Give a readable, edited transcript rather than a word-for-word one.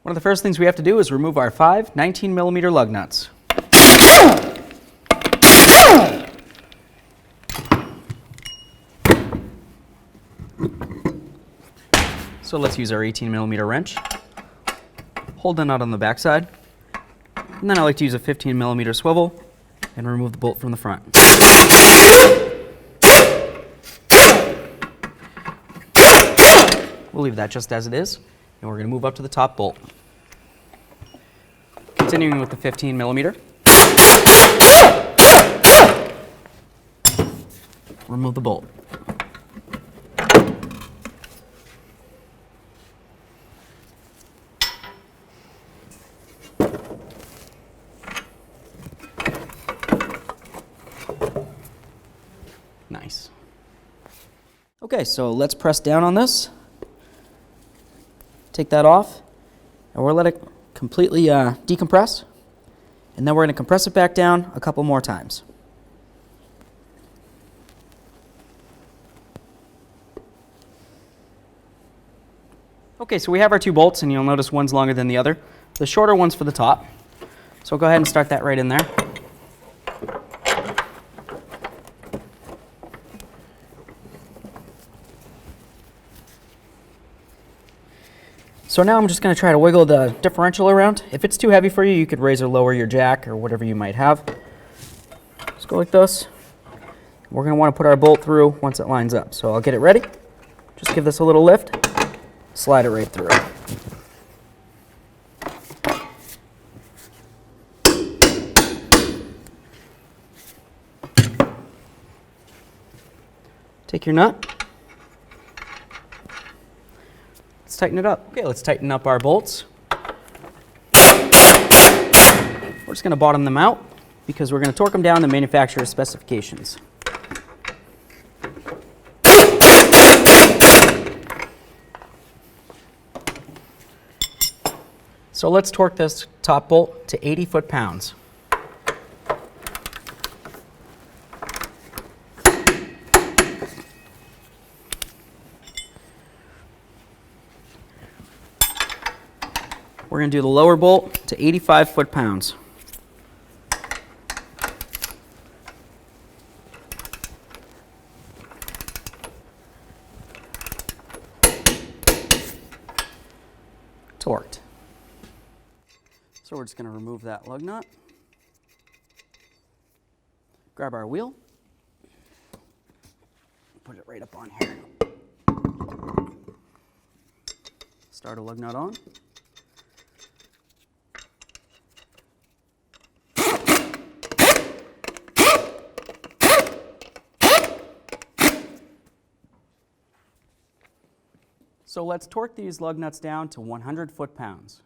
One of the first things we have to do is remove our 5 19mm lug nuts. So let's use our 18mm wrench. Hold the nut on the back side, and then I like to use a 15mm swivel and remove the bolt from the front. We'll leave that just as it is, and we're going to move up to the top bolt. Continuing with the 15mm. Remove the bolt. Nice. Okay, so let's press down on this. Take that off, and we'll let it completely decompress. And then we're going to compress it back down a couple more times. Okay, so we have our 2 bolts, and you'll notice one's longer than the other. The shorter one's for the top. So go ahead and start that right in there. So now I'm just going to try to wiggle the differential around. If it's too heavy for you, you could raise or lower your jack or whatever you might have. Just go like this. We're going to want to put our bolt through once it lines up. So I'll get it ready. Just give this a little lift. Slide it right through. Take your nut. Let's tighten it up. Okay, let's tighten up our bolts. We're just going to bottom them out because we're going to torque them down to manufacturer's specifications. So let's torque this top bolt to 80 foot-pounds. We're going to do the lower bolt to 85 foot-pounds. Torqued. So we're just going to remove that lug nut. Grab our wheel. Put it right up on here. Start a lug nut on. So let's torque these lug nuts down to 100 foot-pounds.